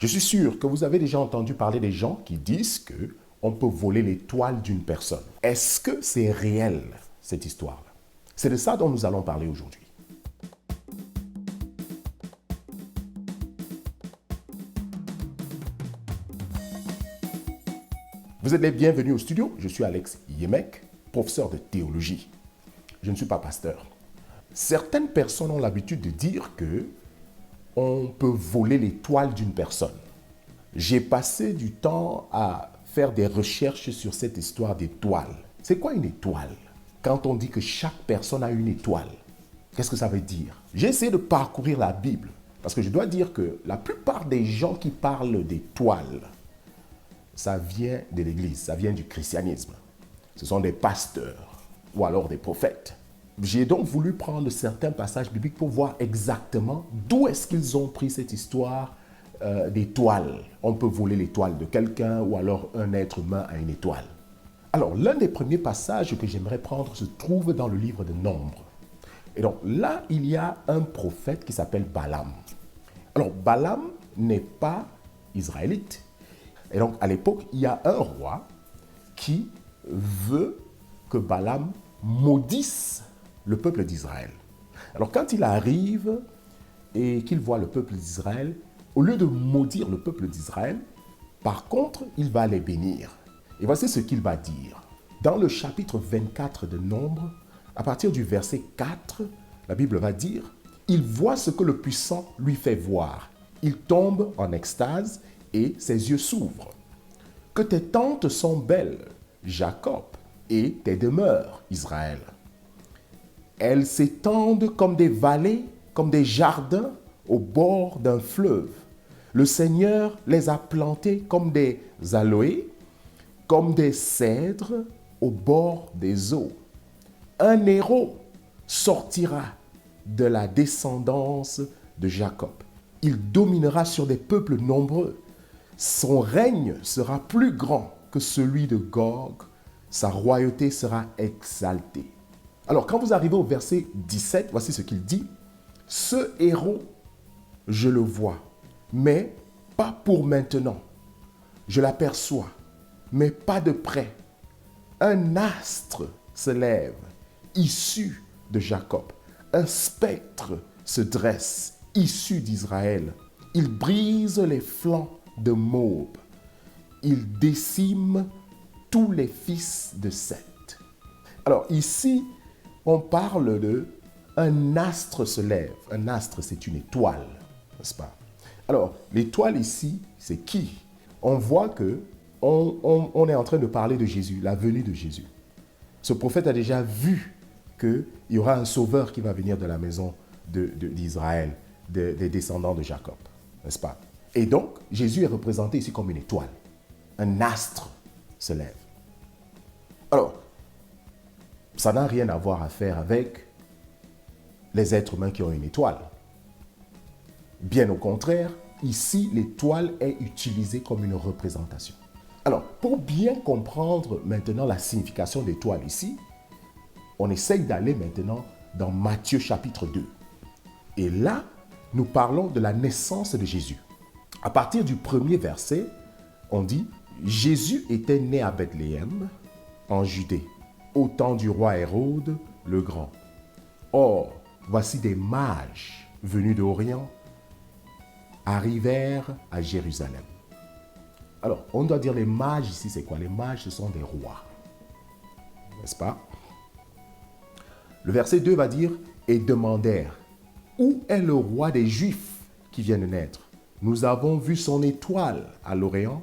Je suis sûr que vous avez déjà entendu parler des gens qui disent que on peut voler l'étoile d'une personne. Est-ce que c'est réel, cette histoire-là? C'est de ça dont nous allons parler aujourd'hui. Vous êtes les bienvenus au studio. Je suis Alex Yemek, professeur de théologie. Je ne suis pas pasteur. Certaines personnes ont l'habitude de dire que on peut voler l'étoile d'une personne. J'ai passé du temps à faire des recherches sur cette histoire d'étoile. C'est quoi une étoile? Quand on dit que chaque personne a une étoile, qu'est-ce que ça veut dire? J'ai essayé de parcourir la Bible, parce que je dois dire que la plupart des gens qui parlent d'étoiles, ça vient de l'Église, ça vient du christianisme. Ce sont des pasteurs ou alors des prophètes. J'ai donc voulu prendre certains passages bibliques pour voir exactement d'où est-ce qu'ils ont pris cette histoire d'étoile. On peut voler l'étoile de quelqu'un ou alors un être humain a une étoile. Alors, l'un des premiers passages que j'aimerais prendre se trouve dans le livre de Nombres. Et donc là, il y a un prophète qui s'appelle Balaam. Alors, Balaam n'est pas israélite. Et donc, à l'époque, il y a un roi qui veut que Balaam maudisse le peuple d'Israël. Alors, quand il arrive et qu'il voit le peuple d'Israël, au lieu de maudire le peuple d'Israël, par contre, il va les bénir. Et voici ce qu'il va dire. Dans le chapitre 24 de Nombres, à partir du verset 4, la Bible va dire « Il voit ce que le puissant lui fait voir. Il tombe en extase et ses yeux s'ouvrent. Que tes tentes sont belles, Jacob, et tes demeures, Israël. Elles s'étendent comme des vallées, comme des jardins au bord d'un fleuve. Le Seigneur les a plantées comme des aloés, comme des cèdres au bord des eaux. Un héros sortira de la descendance de Jacob. Il dominera sur des peuples nombreux. Son règne sera plus grand que celui de Gog. Sa royauté sera exaltée. Alors, quand vous arrivez au verset 17, voici ce qu'il dit. Ce héros, je le vois, mais pas pour maintenant. Je l'aperçois, mais pas de près. Un astre se lève, issu de Jacob. Un spectre se dresse, issu d'Israël. Il brise les flancs de Moab. Il décime tous les fils de Seth. Alors ici, on parle de un astre se lève. Un astre, c'est une étoile, n'est-ce pas? Alors, l'étoile ici, c'est qui? On voit que on est en train de parler de Jésus, la venue de Jésus. Ce prophète a déjà vu qu'il y aura un sauveur qui va venir de la maison d'Israël, des descendants de Jacob, n'est-ce pas? Et donc, Jésus est représenté ici comme une étoile. Un astre se lève. Alors, ça n'a rien à faire avec les êtres humains qui ont une étoile. Bien au contraire, ici, l'étoile est utilisée comme une représentation. Alors, pour bien comprendre maintenant la signification d'étoile ici, on essaye d'aller maintenant dans Matthieu chapitre 2. Et là, nous parlons de la naissance de Jésus. À partir du premier verset, on dit « Jésus était né à Bethléem, en Judée, au temps du roi Hérode le Grand. Or, voici des mages venus d'Orient arrivèrent à Jérusalem. » Alors, on doit dire les mages ici, c'est quoi? Les mages, ce sont des rois. N'est-ce pas? Le verset 2 va dire « Et demandèrent, où est le roi des Juifs qui vient de naître? Nous avons vu son étoile à l'Orient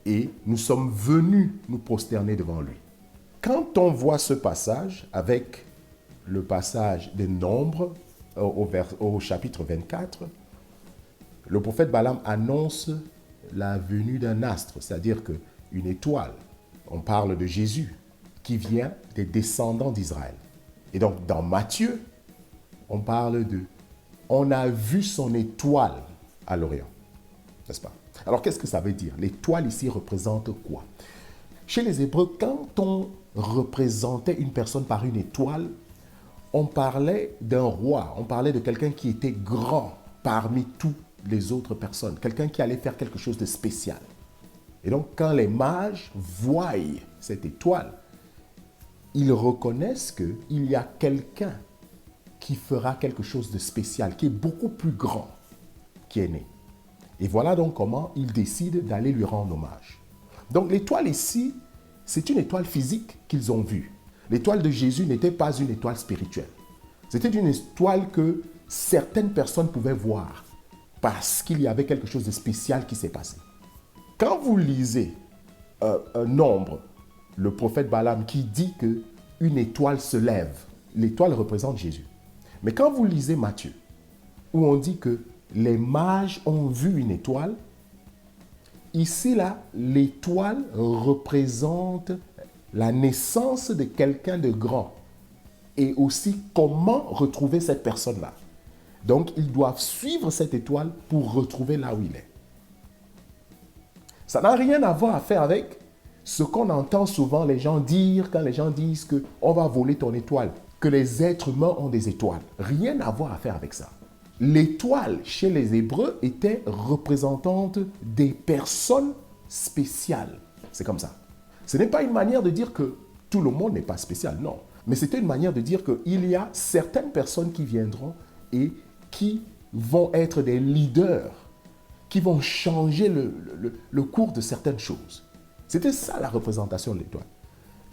et nous sommes venus nous prosterner devant lui. » Quand on voit ce passage avec le passage des Nombres au chapitre 24, le prophète Balaam annonce la venue d'un astre, c'est-à-dire qu'une étoile. On parle de Jésus qui vient des descendants d'Israël. Et donc dans Matthieu, on parle de « on a vu son étoile à l'Orient ». N'est-ce pas? Alors qu'est-ce que ça veut dire? L'étoile ici représente quoi? Chez les Hébreux, quand on représentait une personne par une étoile, on parlait d'un roi, on parlait de quelqu'un qui était grand parmi tous les autres personnes, quelqu'un qui allait faire quelque chose de spécial. Et donc, quand les mages voient cette étoile, ils reconnaissent qu'il y a quelqu'un qui fera quelque chose de spécial, qui est beaucoup plus grand, qui est né. Et voilà donc comment ils décident d'aller lui rendre hommage. Donc l'étoile ici, c'est une étoile physique qu'ils ont vue. L'étoile de Jésus n'était pas une étoile spirituelle. C'était une étoile que certaines personnes pouvaient voir parce qu'il y avait quelque chose de spécial qui s'est passé. Quand vous lisez un nombre, le prophète Balaam qui dit qu'une étoile se lève, l'étoile représente Jésus. Mais quand vous lisez Matthieu, où on dit que les mages ont vu une étoile, ici, là, l'étoile représente la naissance de quelqu'un de grand et aussi comment retrouver cette personne-là. Donc, ils doivent suivre cette étoile pour retrouver là où il est. Ça n'a rien à voir à faire avec ce qu'on entend souvent les gens dire quand les gens disent qu'on va voler ton étoile, que les êtres humains ont des étoiles. Rien à voir à faire avec ça. L'étoile, chez les Hébreux, était représentante des personnes spéciales. C'est comme ça. Ce n'est pas une manière de dire que tout le monde n'est pas spécial, non. Mais c'était une manière de dire qu'il y a certaines personnes qui viendront et qui vont être des leaders, qui vont changer le cours de certaines choses. C'était ça la représentation de l'étoile.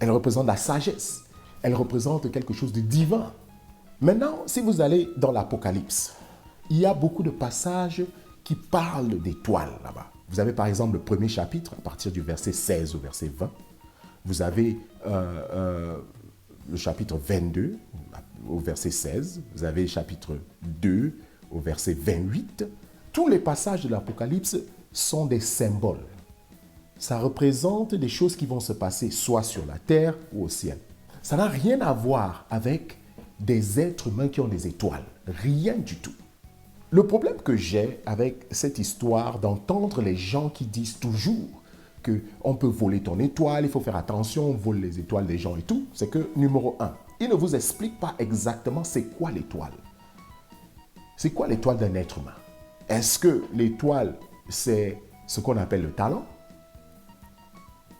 Elle représente la sagesse. Elle représente quelque chose de divin. Maintenant, si vous allez dans l'Apocalypse, il y a beaucoup de passages qui parlent d'étoiles là-bas. Vous avez par exemple le premier chapitre, à partir du verset 16 au verset 20. Vous avez le chapitre 22 au verset 16. Vous avez le chapitre 2 au verset 28. Tous les passages de l'Apocalypse sont des symboles. Ça représente des choses qui vont se passer soit sur la terre ou au ciel. Ça n'a rien à voir avec des êtres humains qui ont des étoiles. Rien du tout. Le problème que j'ai avec cette histoire d'entendre les gens qui disent toujours qu'on peut voler ton étoile, il faut faire attention, on vole les étoiles des gens et tout, c'est que, numéro 1, ils ne vous expliquent pas exactement c'est quoi l'étoile. C'est quoi l'étoile d'un être humain? Est-ce que l'étoile, c'est ce qu'on appelle le talent?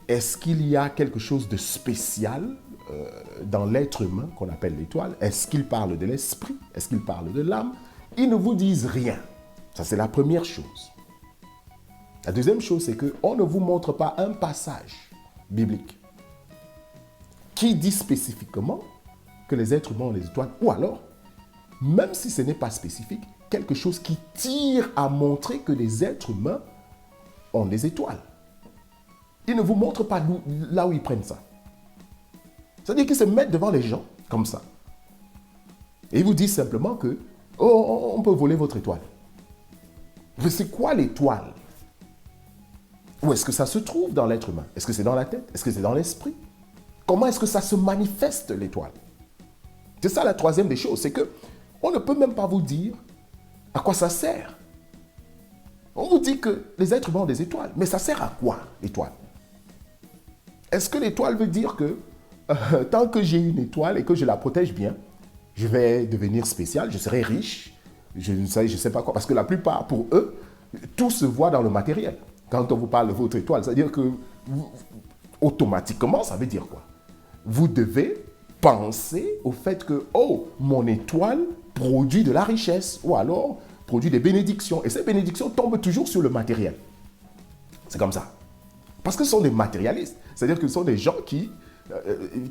Est-ce qu'il y a quelque chose de spécial dans l'être humain qu'on appelle l'étoile? Est-ce qu'il parle de l'esprit? Est-ce qu'il parle de l'âme? Ils ne vous disent rien. Ça, c'est la première chose. La deuxième chose, c'est qu'on ne vous montre pas un passage biblique qui dit spécifiquement que les êtres humains ont des étoiles, ou alors, même si ce n'est pas spécifique, quelque chose qui tire à montrer que les êtres humains ont des étoiles. Ils ne vous montrent pas là où ils prennent ça. C'est-à-dire qu'ils se mettent devant les gens, comme ça. Et ils vous disent simplement que oh, on peut voler votre étoile. Mais c'est quoi l'étoile? Où est-ce que ça se trouve dans l'être humain? Est-ce que c'est dans la tête? Est-ce que c'est dans l'esprit? Comment est-ce que ça se manifeste, l'étoile? C'est ça la troisième des choses, c'est que on ne peut même pas vous dire à quoi ça sert. On vous dit que les êtres humains ont des étoiles, mais ça sert à quoi, l'étoile? Est-ce que l'étoile veut dire que tant que j'ai une étoile et que je la protège bien, je vais devenir spécial, je serai riche, je ne sais pas quoi. Parce que la plupart, pour eux, tout se voit dans le matériel. Quand on vous parle de votre étoile, c'est-à-dire que automatiquement, ça veut dire quoi? Vous devez penser au fait que, oh, mon étoile produit de la richesse, ou alors produit des bénédictions. Et ces bénédictions tombent toujours sur le matériel. C'est comme ça. Parce que ce sont des matérialistes. C'est-à-dire que ce sont des gens qui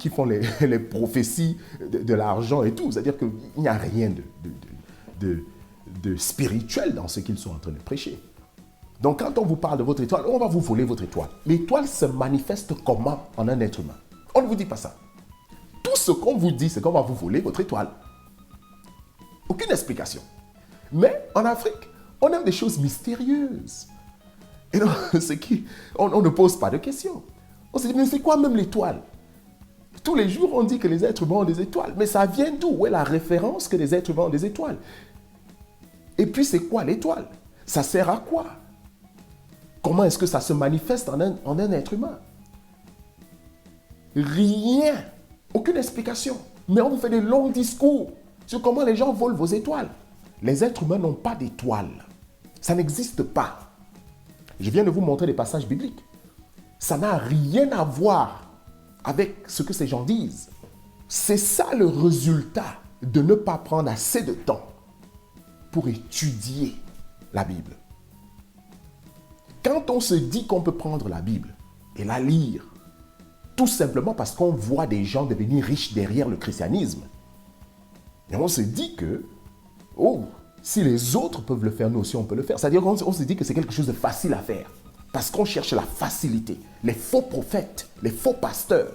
font les prophéties de l'argent et tout. C'est-à-dire qu'il n'y a rien de spirituel dans ce qu'ils sont en train de prêcher. Donc quand on vous parle de votre étoile, on va vous voler votre étoile. L'étoile se manifeste comment en un être humain? On ne vous dit pas ça. Tout ce qu'on vous dit, c'est qu'on va vous voler votre étoile. Aucune explication. Mais en Afrique, on aime des choses mystérieuses. Et donc, on ne pose pas de questions. On se dit, mais c'est quoi même l'étoile? Tous les jours, on dit que les êtres humains ont des étoiles. Mais ça vient d'où? Où est la référence que les êtres humains ont des étoiles? Et puis, c'est quoi l'étoile? Ça sert à quoi? Comment est-ce que ça se manifeste en un être humain? Rien. Aucune explication. Mais on vous fait des longs discours sur comment les gens volent vos étoiles. Les êtres humains n'ont pas d'étoiles. Ça n'existe pas. Je viens de vous montrer des passages bibliques. Ça n'a rien à voir avec ce que ces gens disent. C'est ça le résultat de ne pas prendre assez de temps pour étudier la Bible. Quand on se dit qu'on peut prendre la Bible et la lire, tout simplement parce qu'on voit des gens devenir riches derrière le christianisme, et on se dit que, oh, si les autres peuvent le faire, nous aussi on peut le faire. C'est-à-dire qu'on se dit que c'est quelque chose de facile à faire. Parce qu'on cherche la facilité. Les faux prophètes, les faux pasteurs,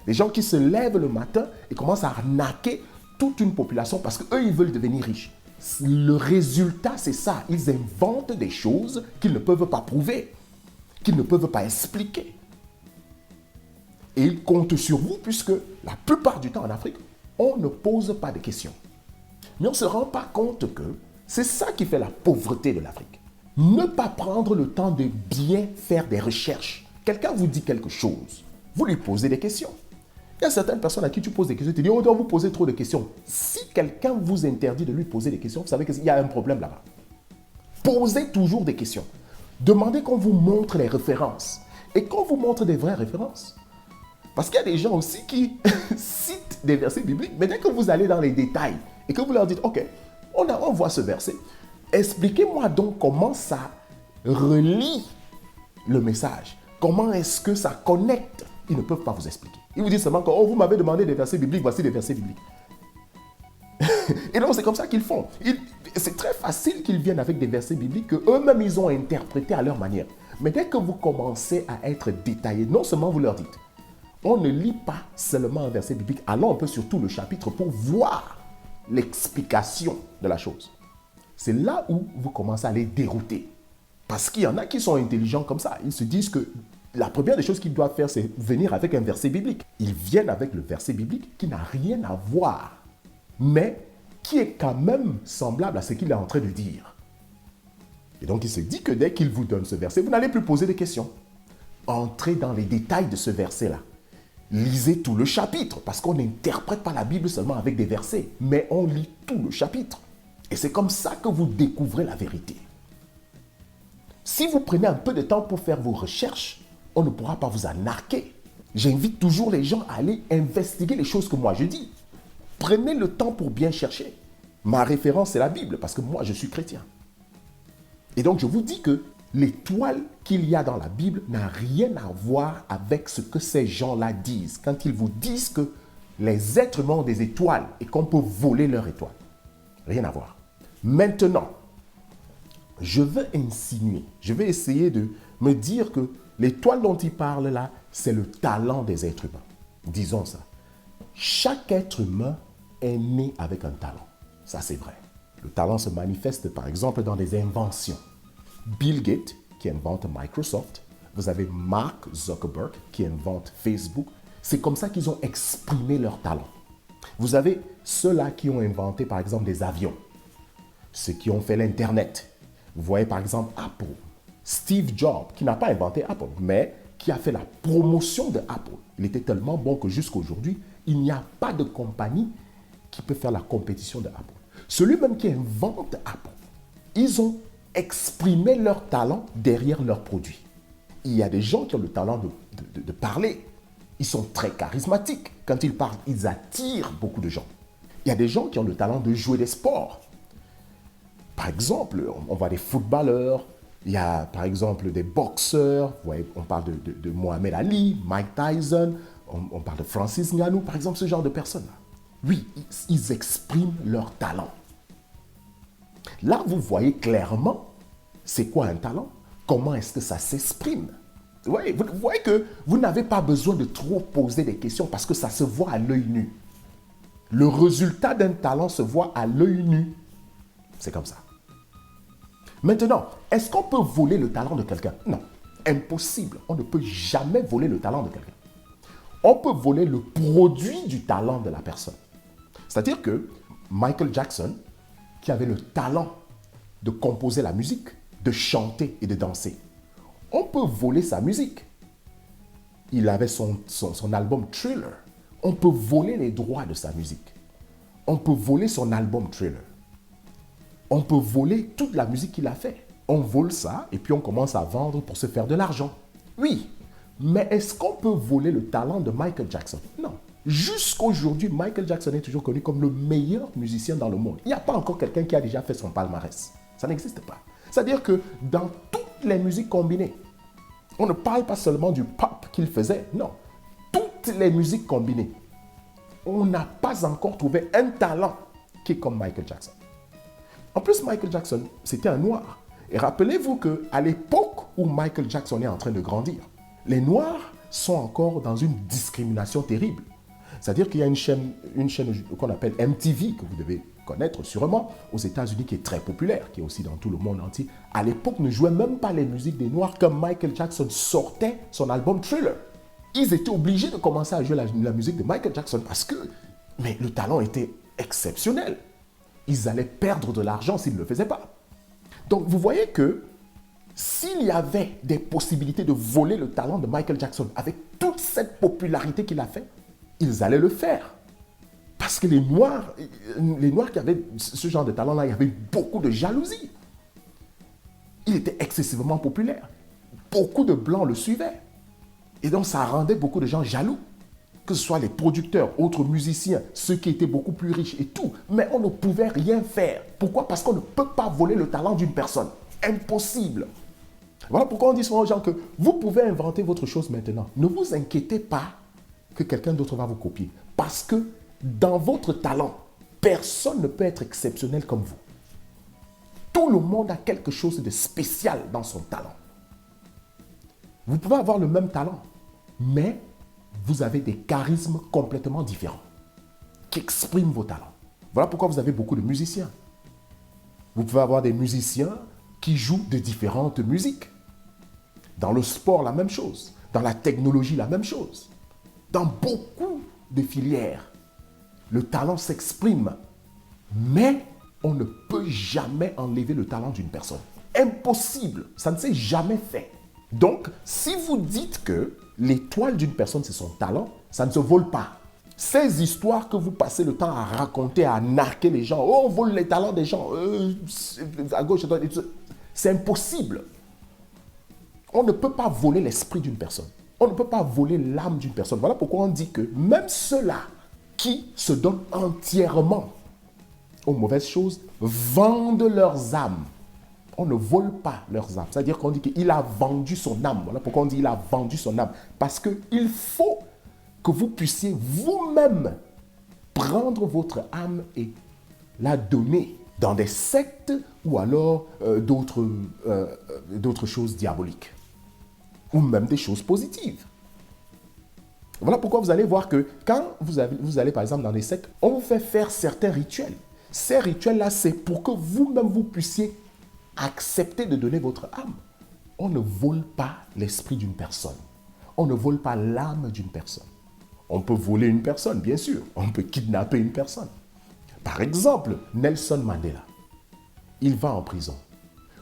les gens qui se lèvent le matin et commencent à arnaquer toute une population parce qu'eux, ils veulent devenir riches. Le résultat, c'est ça. Ils inventent des choses qu'ils ne peuvent pas prouver, qu'ils ne peuvent pas expliquer. Et ils comptent sur vous puisque la plupart du temps en Afrique, on ne pose pas de questions. Mais on ne se rend pas compte que c'est ça qui fait la pauvreté de l'Afrique. Ne pas prendre le temps de bien faire des recherches. Quelqu'un vous dit quelque chose, vous lui posez des questions. Il y a certaines personnes à qui tu poses des questions, tu dis, on doit vous poser trop de questions. Si quelqu'un vous interdit de lui poser des questions, vous savez qu'il y a un problème là-bas. Posez toujours des questions. Demandez qu'on vous montre les références. Et qu'on vous montre des vraies références. Parce qu'il y a des gens aussi qui citent des versets bibliques, mais dès que vous allez dans les détails et que vous leur dites, ok, on voit ce verset, expliquez-moi donc comment ça relie le message. Comment est-ce que ça connecte? Ils ne peuvent pas vous expliquer. Ils vous disent seulement que, oh, vous m'avez demandé des versets bibliques, voici des versets bibliques. Et donc, c'est comme ça qu'ils font. C'est très facile qu'ils viennent avec des versets bibliques qu'eux-mêmes, ils ont interprétés à leur manière. Mais dès que vous commencez à être détaillé, non seulement vous leur dites, on ne lit pas seulement un verset biblique, allons un peu sur tout le chapitre pour voir l'explication de la chose. C'est là où vous commencez à les dérouter. Parce qu'il y en a qui sont intelligents comme ça. Ils se disent que la première des choses qu'ils doivent faire, c'est venir avec un verset biblique. Ils viennent avec le verset biblique qui n'a rien à voir, mais qui est quand même semblable à ce qu'il est en train de dire. Et donc, il se dit que dès qu'il vous donne ce verset, vous n'allez plus poser de questions. Entrez dans les détails de ce verset-là. Lisez tout le chapitre, parce qu'on n'interprète pas la Bible seulement avec des versets, mais on lit tout le chapitre. Et c'est comme ça que vous découvrez la vérité. Si vous prenez un peu de temps pour faire vos recherches, on ne pourra pas vous arnaquer. J'invite toujours les gens à aller investiguer les choses que moi je dis. Prenez le temps pour bien chercher. Ma référence, c'est la Bible, parce que moi, je suis chrétien. Et donc, je vous dis que l'étoile qu'il y a dans la Bible n'a rien à voir avec ce que ces gens-là disent. Quand ils vous disent que les êtres humains ont des étoiles et qu'on peut voler leur étoile. Rien à voir. Maintenant, je veux insinuer, je vais essayer de me dire que l'étoile dont il parle là, c'est le talent des êtres humains. Disons ça. Chaque être humain est né avec un talent. Ça, c'est vrai. Le talent se manifeste, par exemple, dans des inventions. Bill Gates, qui invente Microsoft. Vous avez Mark Zuckerberg, qui invente Facebook. C'est comme ça qu'ils ont exprimé leur talent. Vous avez ceux-là qui ont inventé, par exemple, des avions. Ceux qui ont fait l'Internet. Vous voyez, par exemple, Apple. Steve Jobs, qui n'a pas inventé Apple, mais qui a fait la promotion de Apple. Il était tellement bon que jusqu'à aujourd'hui, il n'y a pas de compagnie qui peut faire la compétition de Apple. Celui-même qui invente Apple, ils ont exprimé leur talent derrière leurs produits. Il y a des gens qui ont le talent de parler. Ils sont très charismatiques. Quand ils parlent, ils attirent beaucoup de gens. Il y a des gens qui ont le talent de jouer des sports. Par exemple, on voit des footballeurs, il y a par exemple des boxeurs, vous voyez, on parle de Mohamed Ali, Mike Tyson, on parle de Francis Ngannou, par exemple, ce genre de personnes-là. Oui, ils expriment leur talent. Là, vous voyez clairement, c'est quoi un talent? Comment est-ce que ça s'exprime? Ouais, vous voyez que vous n'avez pas besoin de trop poser des questions parce que ça se voit à l'œil nu. Le résultat d'un talent se voit à l'œil nu. C'est comme ça. Maintenant, est-ce qu'on peut voler le talent de quelqu'un? Non, impossible. On ne peut jamais voler le talent de quelqu'un. On peut voler le produit du talent de la personne. C'est-à-dire que Michael Jackson, qui avait le talent de composer la musique, de chanter et de danser, on peut voler sa musique. Il avait son album Thriller. On peut voler les droits de sa musique. On peut voler son album Thriller. On peut voler toute la musique qu'il a fait. On vole ça et puis on commence à vendre pour se faire de l'argent. Oui, mais est-ce qu'on peut voler le talent de Michael Jackson? Non. Jusqu'aujourd'hui, Michael Jackson est toujours connu comme le meilleur musicien dans le monde. Il n'y a pas encore quelqu'un qui a déjà fait son palmarès. Ça n'existe pas. C'est-à-dire que dans toutes les musiques combinées, on ne parle pas seulement du pop qu'il faisait, non. Toutes les musiques combinées, on n'a pas encore trouvé un talent qui est comme Michael Jackson. En plus, Michael Jackson, c'était un noir. Et rappelez-vous qu'à l'époque où Michael Jackson est en train de grandir, les Noirs sont encore dans une discrimination terrible. C'est-à-dire qu'il y a une chaîne qu'on appelle MTV, que vous devez connaître sûrement, aux États-Unis, qui est très populaire, qui est aussi dans tout le monde entier. À l'époque, ne jouait même pas les musiques des Noirs quand Michael Jackson sortait son album Thriller. Ils étaient obligés de commencer à jouer la musique de Michael Jackson parce que le talent était exceptionnel. Ils allaient perdre de l'argent s'ils ne le faisaient pas. Donc, vous voyez que s'il y avait des possibilités de voler le talent de Michael Jackson avec toute cette popularité qu'il a fait, ils allaient le faire. Parce que les Noirs qui avaient ce genre de talent-là, il y avait beaucoup de jalousie. Il était excessivement populaire. Beaucoup de Blancs le suivaient. Et donc, ça rendait beaucoup de gens jaloux. Que ce soit les producteurs, autres musiciens, ceux qui étaient beaucoup plus riches et tout. Mais on ne pouvait rien faire. Pourquoi? Parce qu'on ne peut pas voler le talent d'une personne. Impossible. Voilà pourquoi on dit souvent aux gens que vous pouvez inventer votre chose maintenant. Ne vous inquiétez pas que quelqu'un d'autre va vous copier. Parce que dans votre talent, personne ne peut être exceptionnel comme vous. Tout le monde a quelque chose de spécial dans son talent. Vous pouvez avoir le même talent, mais vous avez des charismes complètement différents qui expriment vos talents. Voilà pourquoi vous avez beaucoup de musiciens. Vous pouvez avoir des musiciens qui jouent de différentes musiques. Dans le sport, la même chose. Dans la technologie, la même chose. Dans beaucoup de filières, le talent s'exprime, mais on ne peut jamais enlever le talent d'une personne. Impossible, ça ne s'est jamais fait. Donc, si vous dites que l'étoile d'une personne, c'est son talent, ça ne se vole pas. Ces histoires que vous passez le temps à raconter, à narquer les gens, oh, on vole les talents des gens, à gauche, à droite, c'est impossible. On ne peut pas voler l'esprit d'une personne. On ne peut pas voler l'âme d'une personne. Voilà pourquoi on dit que même ceux-là qui se donnent entièrement aux mauvaises choses vendent leurs âmes. On ne vole pas leurs âmes. C'est-à-dire qu'on dit qu'il a vendu son âme. Voilà pourquoi on dit qu'il a vendu son âme. Parce qu'il faut que vous puissiez vous-même prendre votre âme et la donner dans des sectes ou alors d'autres choses diaboliques. Ou même des choses positives. Voilà pourquoi vous allez voir que quand vous allez par exemple dans des sectes, on vous fait faire certains rituels. Ces rituels-là, c'est pour que vous-même vous puissiez accepter de donner votre âme. On ne vole pas l'esprit d'une personne. On ne vole pas l'âme d'une personne. On peut voler une personne, bien sûr. On peut kidnapper une personne. Par exemple, Nelson Mandela. Il va en prison.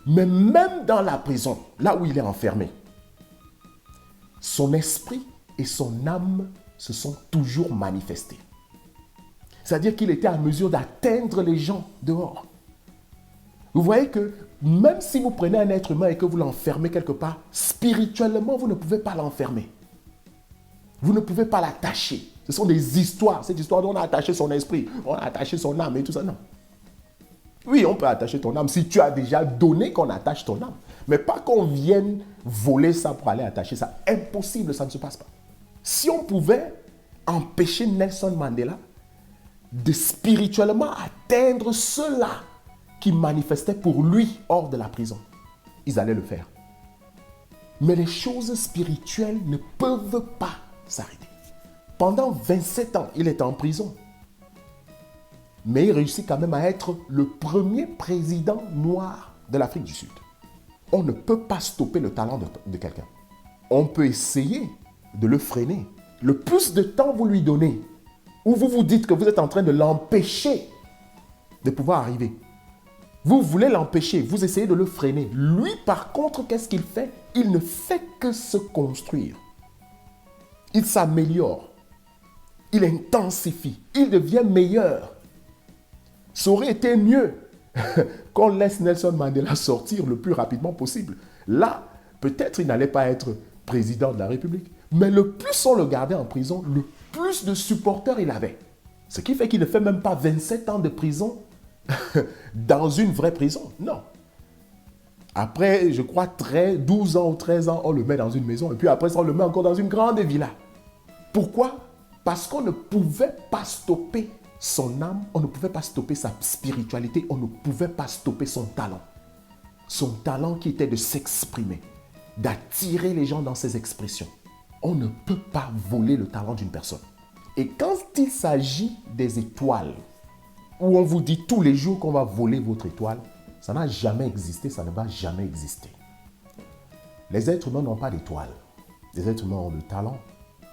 Mais même dans la prison, là où il est enfermé, son esprit et son âme se sont toujours manifestés. C'est-à-dire qu'il était en mesure d'atteindre les gens dehors. Vous voyez que même si vous prenez un être humain et que vous l'enfermez quelque part, spirituellement, vous ne pouvez pas l'enfermer. Vous ne pouvez pas l'attacher. Ce sont des histoires. Cette histoire dont on a attaché son esprit, on a attaché son âme et tout ça. Non. Oui, on peut attacher ton âme si tu as déjà donné qu'on attache ton âme. Mais pas qu'on vienne voler ça pour aller attacher ça. Impossible, ça ne se passe pas. Si on pouvait empêcher Nelson Mandela de spirituellement atteindre ceux-là qui manifestaient pour lui hors de la prison, ils allaient le faire. Mais les choses spirituelles ne peuvent pas s'arrêter. Pendant 27 ans, il était en prison. Mais il réussit quand même à être le premier président noir de l'Afrique du Sud. On ne peut pas stopper le talent de quelqu'un. On peut essayer de le freiner. Le plus de temps vous lui donnez, ou vous vous dites que vous êtes en train de l'empêcher de pouvoir arriver. Vous voulez l'empêcher, vous essayez de le freiner. Lui, par contre, qu'est-ce qu'il fait? Il ne fait que se construire. Il s'améliore. Il intensifie. Il devient meilleur. Ça aurait été mieux qu'on laisse Nelson Mandela sortir le plus rapidement possible. Là, peut-être il n'allait pas être président de la République, mais le plus on le gardait en prison, le plus de supporters il avait. Ce qui fait qu'il ne fait même pas 27 ans de prison dans une vraie prison. Non. Après, je crois, 12 ans ou 13 ans, on le met dans une maison. Et puis après ça, on le met encore dans une grande villa. Pourquoi? Parce qu'on ne pouvait pas stopper son âme, on ne pouvait pas stopper sa spiritualité, on ne pouvait pas stopper son talent. Son talent qui était de s'exprimer, d'attirer les gens dans ses expressions. On ne peut pas voler le talent d'une personne. Et quand il s'agit des étoiles, où on vous dit tous les jours qu'on va voler votre étoile, ça n'a jamais existé, ça ne va jamais exister. Les êtres humains n'ont pas d'étoile. Les êtres humains ont le talent.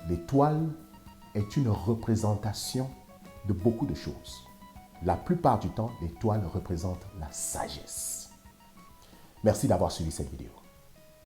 L'étoile est une représentation de beaucoup de choses. La plupart du temps, l'étoile représente la sagesse. Merci d'avoir suivi cette vidéo.